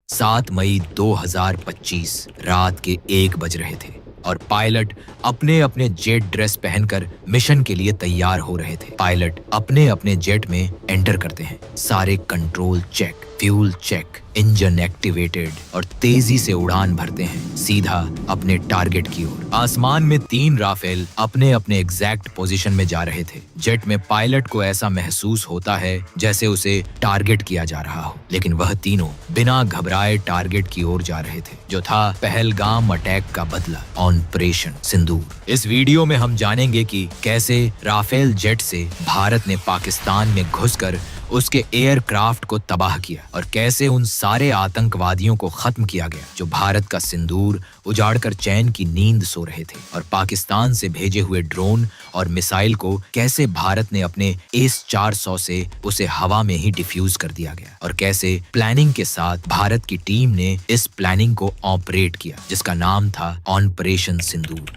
7 मई 2025 रात के 1 बज रहे थे और पायलट अपने अपने जेट ड्रेस पहनकर मिशन के लिए तैयार हो रहे थे। पायलट अपने अपने जेट में एंटर करते हैं। सारे control check, fuel check, engine activated और तेजी से उड़ान भरते हैं सीधा अपने टारगेट की ओर। आसमान में 3 राफेल अपने अपने एग्जैक्ट पोजीशन में जा रहे थे। जेट में पायलट को ऐसा महसूस होता है जैसे उसे टारगेट किया जा रहा हो, लेकिन वह तीनों बिना घबराए टारगेट की ओर जा रहे थे, जो था पहलगाम अटैक का बदला, ऑपरेशन सिंदूर। इस वीडियो में हम जानेंगे कि कैसे राफेल जेट से भारत ने पाकिस्तान में घुसकर उसके एयरक्राफ्ट को तबाह किया और कैसे उन सारे आतंकवादियों को खत्म किया गया जो भारत का सिंदूर उजाड़कर चैन की नींद सो रहे थे, और पाकिस्तान से भेजे हुए ड्रोन और मिसाइल को कैसे भारत ने अपने एस-400 से उसे हवा में ही डिफ्यूज कर दिया गया, और कैसे प्लानिंग के साथ भारत की टीम ने इस प्लानिंग को ऑपरेट किया जिसका नाम था ऑपरेशन सिंदूर।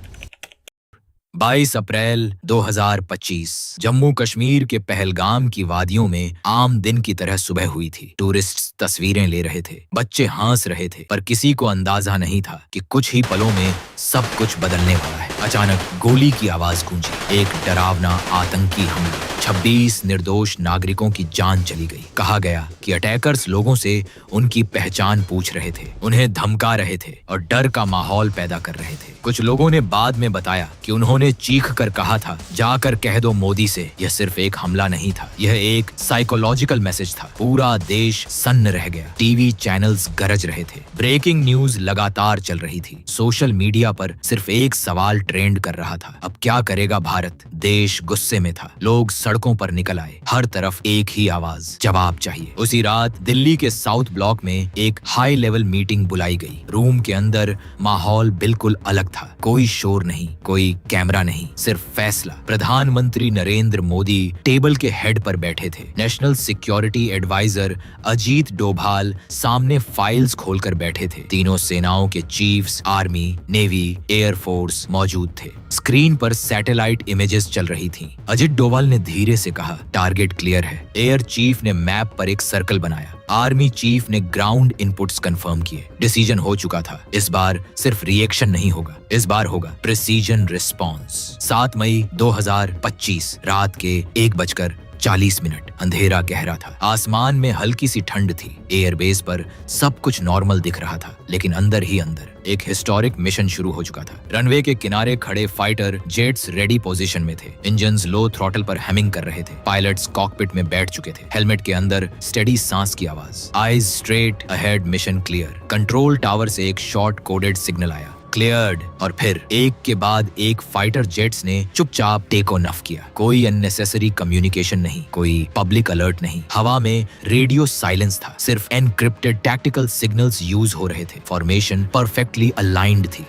22 अप्रैल 2025 जम्मू कश्मीर के पहलगाम की वादियों में आम दिन की तरह सुबह हुई थी। टूरिस्ट तस्वीरें ले रहे थे, बच्चे हंस रहे थे, पर किसी को अंदाजा नहीं था कि कुछ ही पलों में सब कुछ बदलने वाला है। अचानक गोली की आवाज गूंजी, एक डरावना आतंकी हमला। 26 निर्दोष नागरिकों की जान चली गई। कहा गया कि अटैकर्स लोगों से उनकी पहचान पूछ रहे थे, उन्हें धमका रहे थे और डर का माहौल पैदा कर रहे थे। कुछ लोगों ने बाद में बताया कि उन्होंने चीख कर कहा था, जाकर कह दो मोदी से यह सिर्फ एक हमला नहीं था, यह एक साइकोलॉजिकल मैसेज था। पूरा देश सन्न रह गया। टीवी चैनल्स गरज रहे थे, ब्रेकिंग न्यूज लगातार चल रही थी। सोशल मीडिया पर सिर्फ एक सवाल ट्रेंड कर रहा था, अब क्या करेगा भारत? देश गुस्से में था। लोग सड़कों पर निकल आए, हर तरफ एक ही आवाज, जवाब चाहिए। उसी रात दिल्ली के साउथ ब्लॉक में एक हाई लेवल मीटिंग बुलाई गई। रूम के अंदर माहौल बिल्कुल अलग था। कोई शोर नहीं, कोई कैमरा नहीं, सिर्फ फैसला। प्रधानमंत्री नरेंद्र मोदी टेबल के हेड पर बैठे थे। National security adviser Ajit Doval सामने फाइल्स खोलकर बैठे थे। तीनों सेनाओं के चीफ्स, आर्मी, नेवी, एयरफोर्स मौजूद थे। स्क्रीन पर सैटेलाइट इमेजेस चल रही थीं। अजीत डोभाल ने धीरे से कहा, टारगेट क्लियर है। एयर चीफ ने मैप पर एक सर्कल बनाया। आर्मी चीफ ने ग्राउंड इनपुट्स कंफर्म किए। डिसीजन हो चुका था। इस बार सिर्फ रिएक्शन नहीं होगा, इस बार होगा प्रिसीजन रिस्पॉन्स। 7 मई 2025 रात के 1:40 अंधेरा गहरा था। आसमान में हल्की सी ठंड थी। एयरबेस पर सब कुछ नॉर्मल दिख रहा था, लेकिन अंदर ही अंदर एक हिस्टोरिक मिशन शुरू हो चुका था। रनवे के किनारे खड़े फाइटर जेट्स रेडी पोजीशन में थे। इंजन्स लो थ्रॉटल पर हैमिंग कर रहे थे। पायलट्स कॉकपिट में बैठ चुके थे। हेलमेट के अंदर स्टेडी सांस की आवाज। Eyes straight ahead, mission clear. Control tower से एक शॉर्ट कोडेड सिग्नल आया, क्लियर्ड। और फिर एक के बाद एक फाइटर जेट्स ने चुपचाप टेक ऑफ किया। कोई अननेसेसरी कम्युनिकेशन नहीं, कोई पब्लिक अलर्ट नहीं। हवा में रेडियो साइलेंस था, सिर्फ एनक्रिप्टेड टैक्टिकल सिग्नल्स यूज हो रहे थे। फॉर्मेशन परफेक्टली अलाइंड थी।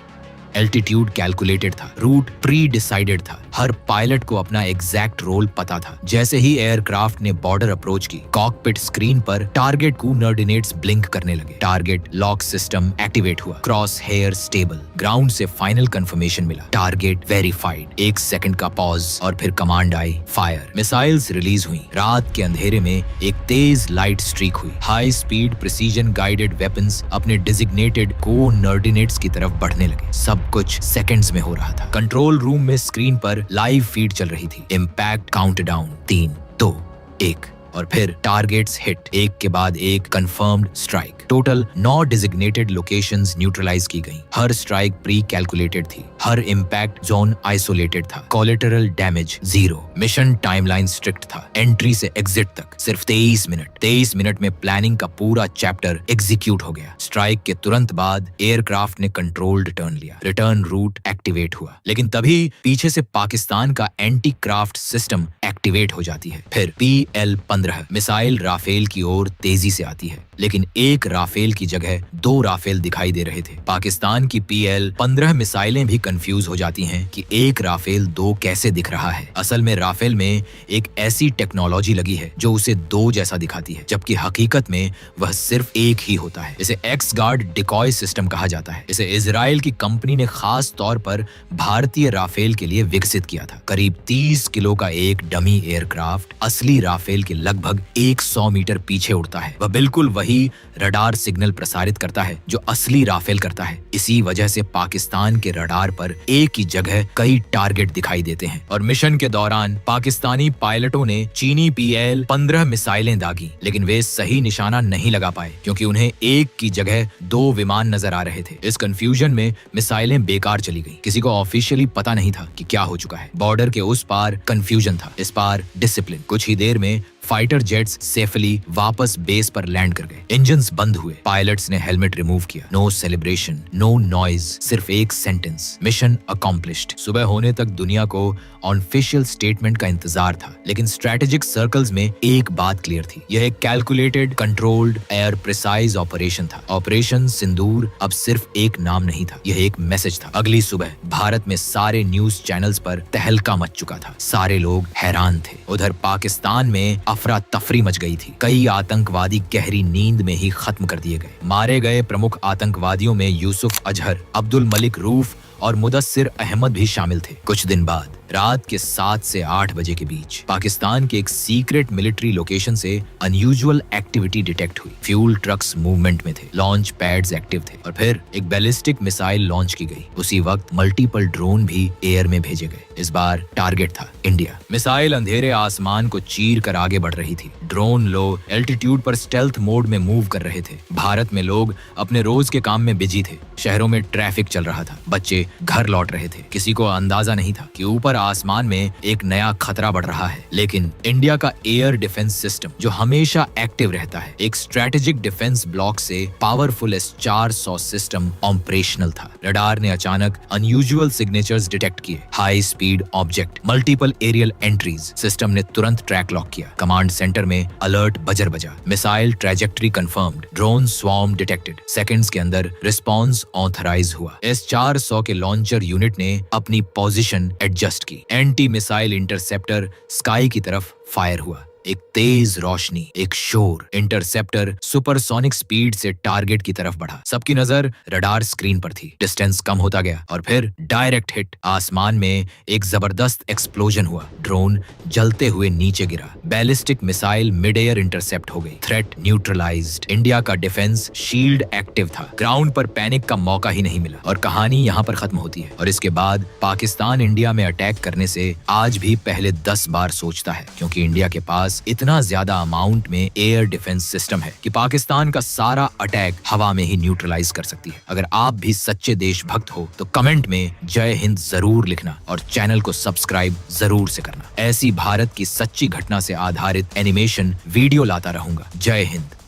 एल्टीट्यूड कैलकुलेटेड था, रूट प्री डिसाइडेड था। हर पायलट को अपना एग्जैक्ट रोल पता था। जैसे ही एयरक्राफ्ट ने बॉर्डर अप्रोच की, कॉकपिट स्क्रीन पर टारगेट कोऑर्डिनेट्स ब्लिंक करने लगे। टारगेट लॉक सिस्टम एक्टिवेट हुआ। Crosshair stable. ग्राउंड से फाइनल कंफर्मेशन मिला, टारगेट वेरीफाइड। 1 सेकंड का पॉज और फिर कमांड आई, फायर। मिसाइल्स रिलीज हुई। रात के अंधेरे में एक तेज लाइट स्ट्रीक हुई। High speed precision guided weapons अपने डिजिग्नेटेड कोऑर्डिनेट्स की तरफ बढ़ने लगे। सब कुछ सेकंड्स में हो रहा था। कंट्रोल रूम में स्क्रीन पर लाइव फीड चल रही थी। इम्पैक्ट काउंटडाउन 3, 2, 1 और फिर टारगेट्स हिट, एक के बाद एक confirmed strike. Total 9 designated locations neutralise की गईं। हर स्ट्राइक प्री कैलकुलेटेड थी। हर इम्पैक्ट जोन आइसोलेटेड था। Collateral damage 0। Mission timeline strict था। एंट्री से एग्जिट तक सिर्फ 23 मिनट। 23 मिनट में प्लानिंग का पूरा चैप्टर एग्जीक्यूट हो गया। स्ट्राइक के तुरंत बाद एयरक्राफ्ट ने कंट्रोल्ड टर्न लिया। रिटर्न रूट एक्टिवेट हुआ, लेकिन तभी पीछे से पाकिस्तान का एंटी क्राफ्ट सिस्टम एक्टिवेट हो जाती है। फिर PL-15 मिसाइल राफेल की ओर तेजी से आती है, लेकिन एक राफेल की जगह 2 राफेल दिखाई दे रहे थे। पाकिस्तान की PL-15 मिसाइलें भी कंफ्यूज हो जाती हैं कि एक राफेल 2 कैसे दिख रहा है। असल में राफेल में एक ऐसी टेक्नोलॉजी लगी है जो उसे 2 जैसा दिखाती है, जबकि हकीकत में वह सिर्फ एक ही होता है। इसे एक्स गार्ड डिकॉय सिस्टम कहा जाता है। इसे इजराइल की कंपनी ने खास तौर पर भारतीय राफेल के लिए विकसित किया था। करीब 30 किलो का एक डमी एयरक्राफ्ट असली राफेल के लगभग 100 मीटर पीछे उड़ता है। वह बिल्कुल वही वही रडार सिग्नल प्रसारित करता है जो असली राफेल करता है। इसी वजह से पाकिस्तान के रडार पर एक ही जगह कई टारगेट दिखाई देते हैं। और मिशन के दौरान पाकिस्तानी पायलटों ने चीनी PL-15 मिसाइलें दागी, लेकिन वे सही निशाना नहीं लगा पाए क्योंकि उन्हें एक की जगह 2 विमान नजर आ रहे थे। इस कंफ्यूजन में मिसाइलें बेकार चली गईं। किसी को ऑफिशियली पता नहीं था कि क्या हो चुका है। बॉर्डर के उस पार कंफ्यूजन था, इस पार डिसिप्लिन। कुछ ही देर में फाइटर जेट्स सेफली वापस बेस पर लैंड कर गए। इंजन्स बंद हुए, पायलट्स ने हेलमेट रिमूव किया। नो सेलिब्रेशन, नो नॉइज, सिर्फ एक सेंटेंस, मिशन अकॉम्प्लिश्ड। सुबह होने तक दुनिया को ऑफिशियल स्टेटमेंट का इंतजार था, लेकिन स्ट्रेटेजिक सर्कल्स में एक बात क्लियर थी, यह एक calculated, controlled, air precise operation था। ऑपरेशन सिंदूर अब सिर्फ एक नाम नहीं था, यह एक मैसेज था। अगली सुबह भारत में सारे न्यूज चैनल्स पर तहलका मच चुका था। सारे लोग हैरान थे। उधर पाकिस्तान में अफरा तफरी मच गई थी। कई आतंकवादी गहरी नींद में ही खत्म कर दिए गए। मारे गए प्रमुख आतंकवादियों में यूसुफ अजहर, अब्दुल मलिक रूफ और मुदस्सिर अहमद भी शामिल थे। कुछ दिन बाद रात के 7 से 8 बजे के बीच पाकिस्तान के एक सीक्रेट मिलिट्री लोकेशन से अनयूजुअल एक्टिविटी डिटेक्ट हुई। फ्यूल ट्रक्स मूवमेंट में थे, लॉन्च पैड्स एक्टिव थे और फिर एक बैलिस्टिक मिसाइल लॉन्च की गई। उसी वक्त मल्टीपल ड्रोन भी एयर में भेजे गए। इस बार टारगेट था इंडिया। मिसाइल अंधेरे आसमान को चीर कर आगे बढ़ रही थी। ड्रोन लो एल्टीट्यूड पर स्टेल्थ मोड में मूव कर रहे थे। भारत में लोग अपने रोज के काम में बिजी थे। शहरों में ट्रैफिक चल रहा था, बच्चे घर लौट रहे थे। किसी को अंदाजा नहीं था कि ऊपर आसमान में एक नया खतरा बढ़ रहा है। लेकिन इंडिया का एयर डिफेंस सिस्टम, जो हमेशा एक्टिव रहता है, एक स्ट्रेटेजिक डिफेंस ब्लॉक से पावरफुल S-400 सिस्टम ऑपरेशनल था। रडार ने अचानक अनयूजुअल सिग्नेचर्स डिटेक्ट किए, high speed object, multiple aerial entries. System ने तुरंत ट्रैक लॉक किया। कमांड सेंटर में अलर्ट बजर बजा। Missile trajectory confirmed, drone swarm detected. Seconds के अंदर रिस्पांस ऑथराइज हुआ। S-400 के लॉन्चर यूनिट ने अपनी पोजीशन एडजस्ट की। एंटी मिसाइल इंटरसेप्टर स्काई की तरफ फायर हुआ। एक तेज रोशनी, एक शोर। इंटरसेप्टर सुपरसोनिक स्पीड से टारगेट की तरफ बढ़ा। सबकी नजर रडार स्क्रीन पर थी। डिस्टेंस कम होता गया और फिर डायरेक्ट हिट। आसमान में एक जबरदस्त एक्सप्लोजन हुआ। ड्रोन जलते हुए नीचे गिरा। Ballistic missile mid air intercept हो गई। Threat neutralised. इंडिया का डिफेंस शील्ड एक्टिव था। ग्राउंड पर पैनिक का मौका ही नहीं मिला। और कहानी यहाँ पर खत्म होती है। और इसके बाद पाकिस्तान इंडिया में अटैक करने से आज भी पहले 10 बार सोचता है, क्योंकि इंडिया के पास इतना ज्यादा अमाउंट में एयर डिफेंस सिस्टम है कि पाकिस्तान का सारा अटैक हवा में ही न्यूट्रलाइज कर सकती है। अगर आप भी सच्चे देशभक्त हो तो कमेंट में जय हिंद जरूर लिखना और चैनल को सब्सक्राइब जरूर से करना। ऐसी भारत की सच्ची घटना से आधारित एनिमेशन वीडियो लाता रहूंगा। जय हिंद।